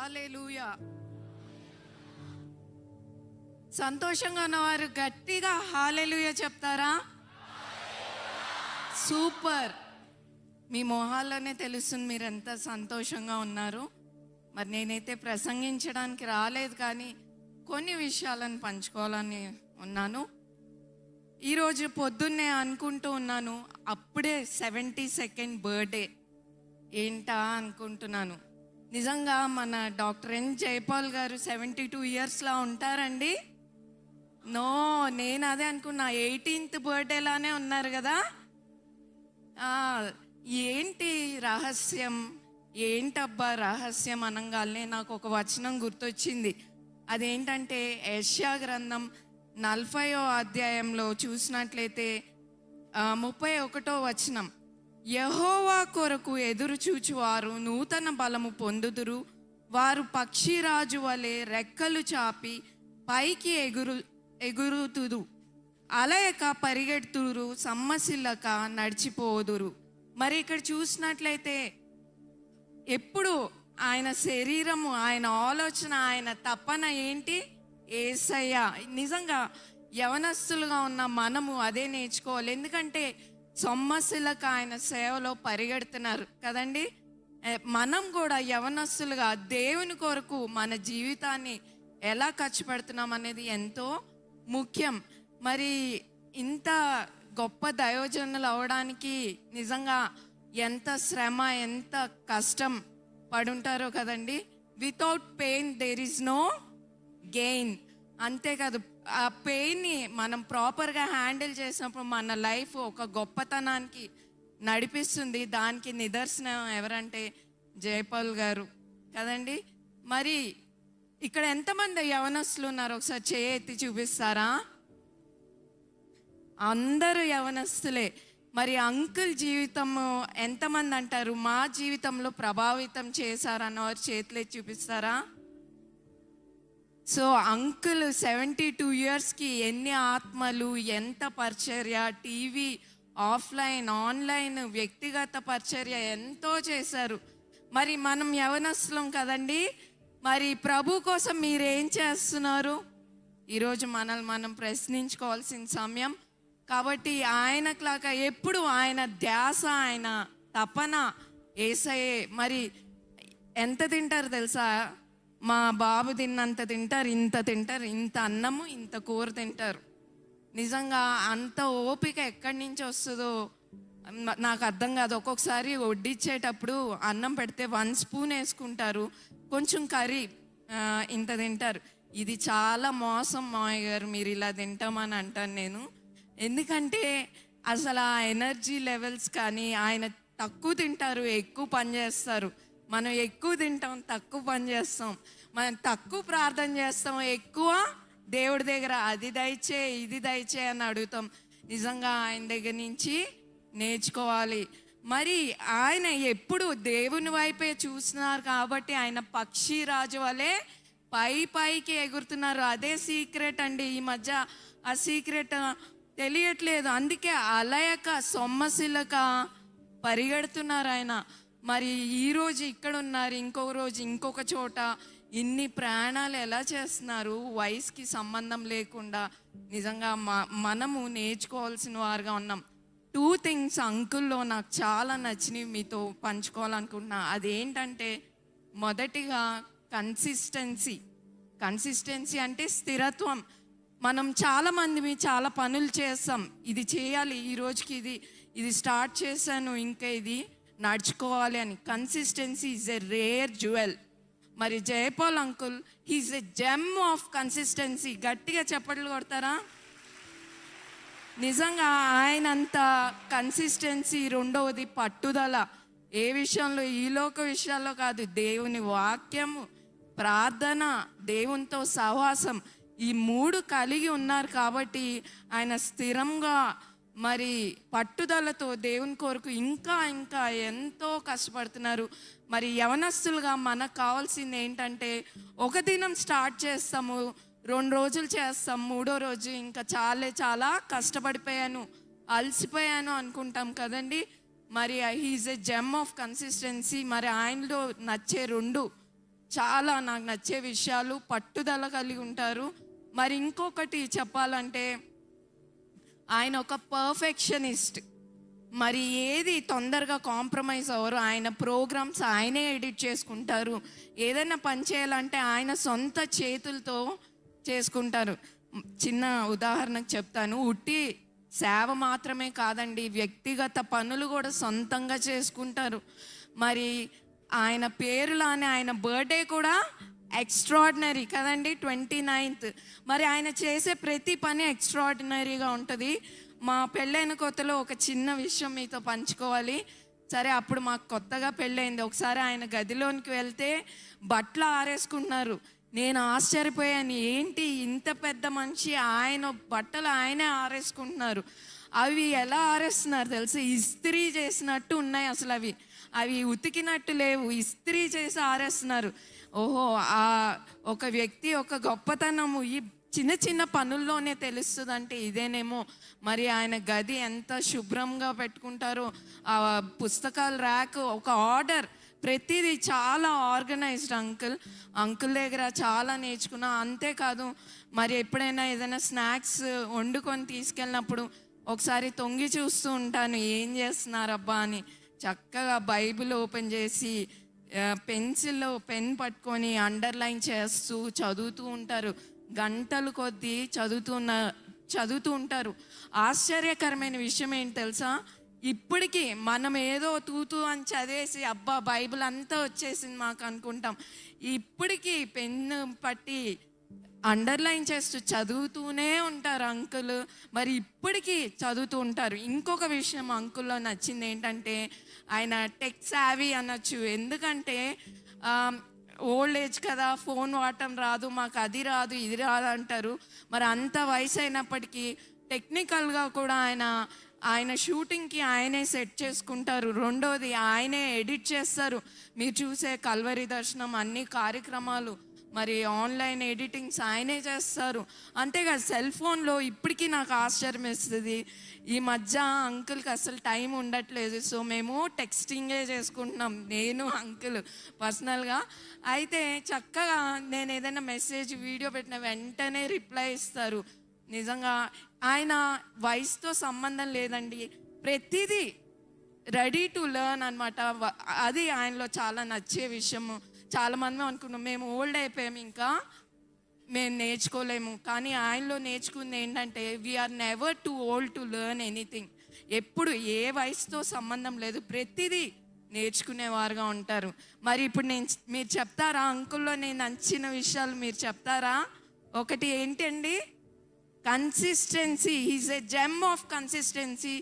హల్లెలూయా. సంతోషంగా ఉన్నవారు గట్టిగా హల్లెలూయా చెప్తారా? సూపర్. మీ మొహాల్లోనే తెలుస్తుంది మీరు ఎంత సంతోషంగా ఉన్నారు. మరి నేనైతే ప్రసంగించడానికి రాలేదు, కానీ కొన్ని విషయాలను పంచుకోవాలని ఉన్నాను. ఈరోజు పొద్దున్నే అనుకుంటూ ఉన్నాను, అప్పుడే 72nd బర్త్డే ఏంటా అనుకుంటున్నాను. నిజంగా మన డాక్టర్ ఎన్ జైపాల్ గారు 72 ఇయర్స్లా ఉంటారండి? నో, నేను అదే అనుకున్నా, 18th బర్త్డేలానే ఉన్నారు కదా. ఏంటి రహస్యం, ఏంటబ్బా రహస్యం అనగానే నాకు ఒక వచనం గుర్తొచ్చింది. అదేంటంటే యెషయా గ్రంథం 40వ అధ్యాయంలో చూసినట్లయితే 31వ వచనం, యెహోవా కొరకు ఎదురు చూచువారు నూతన బలము పొందుదురు, వారు పక్షిరాజు వలె రెక్కలు చాపి పైకి ఎగురుతురు, అలయక పరిగెడుతురు, సమ్మసిల్లక నడిచిపోదురు. మరి ఇక్కడ చూసినట్లయితే ఎప్పుడు ఆయన శరీరము, ఆయన ఆలోచన, ఆయన తపన ఏంటి? యేసయ్య. నిజంగా యవనస్తులుగా ఉన్న మనము అదే నేర్చుకోవాలి. ఎందుకంటే సొమ్మసిల్లక ఆయన సేవలో పరిగెడుతున్నారు కదండి. మనం కూడా యవనస్తులుగా దేవుని కొరకు మన జీవితాన్ని ఎలా ఖర్చు పెడుతున్నాం అనేది ఎంతో ముఖ్యం. మరి ఇంత గొప్ప దైవజనులు అవడానికి నిజంగా ఎంత శ్రమ, ఎంత కష్టం పడుంటారో కదండి. Without pain there is no gain. అంతేకాదు, ఆ పెయిన్ని మనం ప్రాపర్గా హ్యాండిల్ చేసినప్పుడు మన లైఫ్ ఒక గొప్పతనానికి నడిపిస్తుంది. దానికి నిదర్శనం ఎవరంటే జైపాల్ గారు కదండి. మరి ఇక్కడ ఎంతమంది యవనస్తులు ఉన్నారు? ఒకసారి చేయి ఎత్తి చూపిస్తారా? అందరూ యవనస్తులే. మరి అంకుల్ జీవితం ఎంతమంది అంటారు మా జీవితంలో ప్రభావితం చేశారన్నవారు చేతులే చూపిస్తారా? సో అంకుల్ 72 ఇయర్స్కి ఎన్ని ఆత్మలు, ఎంత పరిచర్య, టీవీ, ఆఫ్లైన్, ఆన్లైన్, వ్యక్తిగత పరిచర్య ఎంతో చేశారు. మరి మనం యవనస్తులం కదండి. మరి ప్రభు కోసం మీరేం చేస్తున్నారు? ఈరోజు మనల్ని మనం ప్రశ్నించుకోవాల్సిన సమయం. కాబట్టి ఆయనలాగా ఎప్పుడు ఆయన ధ్యాస, ఆయన తపన యేసయ్యే. మరి ఎంత తింటారు తెలుసా? మా బాబు తిన్నంత తింటారు, ఇంత అన్నము, ఇంత కూర తింటారు. నిజంగా అంత ఓపిక ఎక్కడి నుంచి వస్తుందో నాకు అర్థం కాదు. ఒక్కొక్కసారి వడ్డిచ్చేటప్పుడు అన్నం పెడితే 1 స్పూన్ వేసుకుంటారు, కొంచెం కర్రీ ఇంత తింటారు. ఇది చాలా మోసం మావయ్య గారు, మీరు ఇలా తింటామని అంటాను నేను. ఎందుకంటే అసలు ఆ ఎనర్జీ లెవెల్స్ కానీ, ఆయన తక్కువ తింటారు, ఎక్కువ పని చేస్తారు. మనం ఎక్కువ తింటాం, తక్కువ పని చేస్తాం. మనం తక్కువ ప్రార్థన చేస్తాం, ఎక్కువ దేవుడి దగ్గర అది దయచే ఇది దయచే అని అడుగుతాం. నిజంగా ఆయన దగ్గర నుంచి నేర్చుకోవాలి. మరి ఆయన ఎప్పుడు దేవుని వైపే చూస్తున్నారు కాబట్టి ఆయన పక్షిరాజు వలె పైకి ఎగురుతున్నారు. అదే సీక్రెట్ అండి. ఈ మధ్య ఆ సీక్రెట్ తెలియట్లేదు. అందుకే అలయక సొమ్మసిల్లక పరిగెడుతున్నారు ఆయన. మరి ఈరోజు ఇక్కడ ఉన్నారు, ఇంకొక రోజు ఇంకొక చోట. ఇన్ని ప్రయాణాలు ఎలా చేస్తున్నారు వయసుకి సంబంధం లేకుండా? నిజంగా మనము నేర్చుకోవాల్సిన వారుగా ఉన్నాం. 2 థింగ్స్ అంకుల్లో నాకు చాలా నచ్చినవి మీతో పంచుకోవాలనుకుంటున్నా. అదేంటంటే మొదటిగా కన్సిస్టెన్సీ అంటే స్థిరత్వం. మనం చాలామంది చాలా పనులు చేస్తాం, ఇది చేయాలి, ఈ రోజుకి ఇది స్టార్ట్ చేశాను, ఇంకా ఇది నడుచుకోవాలి అని. Consistency is a rare jewel. మరి Jaipal uncle he is a gem of consistency. గట్టిగా చప్పట్లు కొడతారా? నిజంగా ఆయనంత కన్సిస్టెన్సీ. రెండవది పట్టుదల. ఏ విషయంలో? ఈ లోక విషయాల్లో కాదు, దేవుని వాక్యము, ప్రార్థన, దేవునితో సహవాసం, ఈ 3 కలిగి ఉన్నారు కాబట్టి ఆయన స్థిరంగా మరి పట్టుదలతో దేవుని కొరకు ఇంకా ఎంతో కష్టపడుతున్నారు. మరి యవనస్తులుగా మనకు కావాల్సింది ఏంటంటే, ఒక దినం స్టార్ట్ చేస్తాము, 2 రోజులు చేస్తాం, 3వ రోజు ఇంకా చాలా కష్టపడిపోయాను, అలసిపోయాను అనుకుంటాం కదండి. మరి he's a gem of consistency. మరి ఆయనలో నచ్చే 2 చాలా నాకు నచ్చే విషయాలు, పట్టుదల కలిగి ఉంటారు. మరి ఇంకొకటి చెప్పాలంటే ఆయన ఒక పర్ఫెక్షనిస్ట్. మరి ఏది తొందరగా కాంప్రమైజ్ అవ్వరు. ఆయన ప్రోగ్రామ్స్ ఆయనే ఎడిట్ చేసుకుంటారు. ఏదైనా పని చేయాలంటే ఆయన సొంత చేతులతో చేసుకుంటారు. చిన్న ఉదాహరణకు చెప్తాను. ఉట్టి సేవ మాత్రమే కాదండి, వ్యక్తిగత పనులు కూడా సొంతంగా చేసుకుంటారు. మరి ఆయన పేరులానే ఆయన బర్త్డే కూడా ఎక్స్ట్రాడినరీ కదండి, 29th. మరి ఆయన చేసే ప్రతి పని ఎక్స్ట్రాడినరీగా ఉంటుంది. మా పెళ్ళైన కొత్తలో ఒక చిన్న విషయం మీతో పంచుకోవాలి. సరే, అప్పుడు మాకు కొత్తగా పెళ్ళైంది. ఒకసారి ఆయన గదిలోనికి వెళ్తే బట్టలు ఆరేసుకుంటున్నారు. నేను ఆశ్చర్యపోయాను, ఏంటి ఇంత పెద్ద మనిషి ఆయన బట్టలు ఆయనే ఆరేసుకుంటున్నారు. అవి ఎలా ఆరేస్తున్నారు తెలుసు, ఇస్త్రీ చేసినట్టు ఉన్నాయి. అసలు అవి ఉతికినట్టు లేవు, ఇస్త్రీ చేసి ఆరేస్తున్నారు. ఓహో, ఆ ఒక వ్యక్తి ఒక గొప్పతనము ఈ చిన్న చిన్న పనుల్లోనే తెలుస్తుందంటే ఇదేనేమో. మరి ఆయన గది ఎంత శుభ్రంగా పెట్టుకుంటారో, ఆ పుస్తకాల ర్యాక్, ఒక ఆర్డర్, ప్రతిదీ చాలా ఆర్గనైజ్డ్. అంకుల్ దగ్గర చాలా నేర్చుకున్నా. అంతేకాదు, మరి ఎప్పుడైనా ఏదైనా స్నాక్స్ వండుకొని తీసుకెళ్ళినప్పుడు ఒకసారి తొంగి చూస్తూ ఉంటాను, ఏం చేస్తున్నారబ్బా అని. చక్కగా బైబిల్ ఓపెన్ చేసి పెన్సిల్లో పెన్ పట్టుకొని అండర్లైన్ చేస్తూ చదువుతూ ఉంటారు. గంటలు కొద్దీ చదువుతూ ఉంటారు. ఆశ్చర్యకరమైన విషయం ఏంటి తెలుసా, ఇప్పటికీ మనం ఏదో తూతూ అని చదివేసి అబ్బా బైబిల్ అంతా వచ్చేసింది మాకు అనుకుంటాం. ఇప్పటికీ పెన్ను పట్టి అండర్లైన్ చేస్తూ చదువుతూనే ఉంటారు అంకుల్. మరి ఇప్పటికీ చదువుతూ ఉంటారు. ఇంకొక విషయం అంకుల్లో నచ్చింది ఏంటంటే ఆయన టెక్ సావీ అనొచ్చు. ఎందుకంటే ఓల్డ్ ఏజ్ కదా, ఫోన్ వాడటం రాదు, మాకు అది రాదు ఇది రాదు అంటారు. మరి అంత వయసు అయినప్పటికీ టెక్నికల్గా కూడా ఆయన షూటింగ్కి ఆయనే సెట్ చేసుకుంటారు. రెండోది, ఆయనే ఎడిట్ చేస్తారు. మీరు చూసే కల్వరి దర్శనం అన్ని కార్యక్రమాలు, మరి ఆన్లైన్ ఎడిటింగ్స్ ఆయనే చేస్తారు. అంతేకాదు, సెల్ ఫోన్లో ఇప్పటికీ నాకు ఆశ్చర్యం వేస్తుంది. ఈ మధ్య అంకుల్కి అసలు టైం ఉండట్లేదు. సో మేము టెక్స్టింగే చేసుకుంటున్నాం, నేను అంకుల్ పర్సనల్గా. అయితే చక్కగా నేను ఏదైనా మెసేజ్ వీడియో పెట్టిన వెంటనే రిప్లై ఇస్తారు. నిజంగా ఆయన వయసుతో సంబంధం లేదండి, ప్రతిదీ రెడీ టు లెర్న్ అనమాట. అది ఆయనలో చాలా నచ్చే విషయము. చాలామంది అనుకున్నాం మేము ఓల్డ్ అయిపోయాము, ఇంకా మేము నేర్చుకోలేము. కానీ ఆయనలో నేర్చుకుంది ఏంటంటే we are never too old to learn anything. ఎప్పుడు ఏ వయసుతో సంబంధం లేదు, ప్రతిదీ నేర్చుకునేవారుగా ఉంటారు. మరి ఇప్పుడు మీరు చెప్తారా అంకుల్లో నేను నచ్చిన విషయాలు మీరు చెప్తారా? ఒకటి ఏంటండి, consistency. Is a gem of consistency.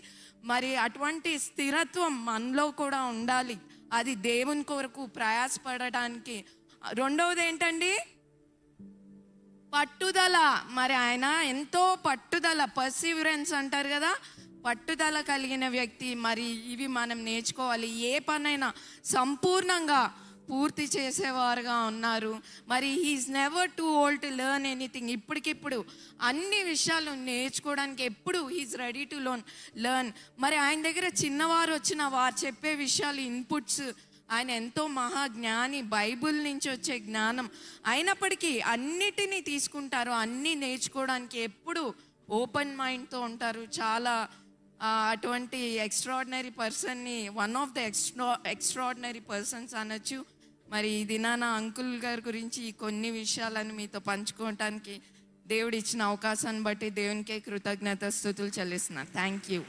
మరి అటువంటి స్థిరత్వం మనలో కూడా ఉండాలి, అది దేవుని కొరకు ప్రయాసపడడానికి. రెండవది ఏంటండి, పట్టుదల. మరి ఆయన ఎంతో పట్టుదల, పర్సివరెన్స్ అంటారు కదా, పట్టుదల కలిగిన వ్యక్తి. మరి ఇవి మనం నేర్చుకోవాలి. ఏ పనైనా సంపూర్ణంగా పూర్తి చేసేవారుగా ఉన్నారు. మరి he's never too old to learn anything. ఇప్పటికిప్పుడు అన్ని విషయాలు నేర్చుకోవడానికి ఎప్పుడు హీఈస్ రెడీ టు లెర్న్. మరి ఆయన దగ్గర చిన్నవారు వచ్చిన వారు చెప్పే విషయాలు, ఇన్పుట్స్, ఆయన ఎంతో మహాజ్ఞాని, బైబిల్ నుంచి వచ్చే జ్ఞానం. అయినప్పటికీ అన్నిటినీ తీసుకుంటారు, అన్నీ నేర్చుకోవడానికి ఎప్పుడు ఓపెన్ మైండ్తో ఉంటారు. చాలా అటువంటి ఎక్స్ట్రాడినరీ పర్సన్ని, one of the extraordinary persons అనొచ్చు. మరి ఈ దినాన అంకుల్ గారి గురించి కొన్ని విషయాలను మీతో పంచుకోవటానికి దేవుడు ఇచ్చిన అవకాశాన్ని బట్టి దేవునికే కృతజ్ఞత స్తుతులు చెల్లిస్తున్నాను. Thank you.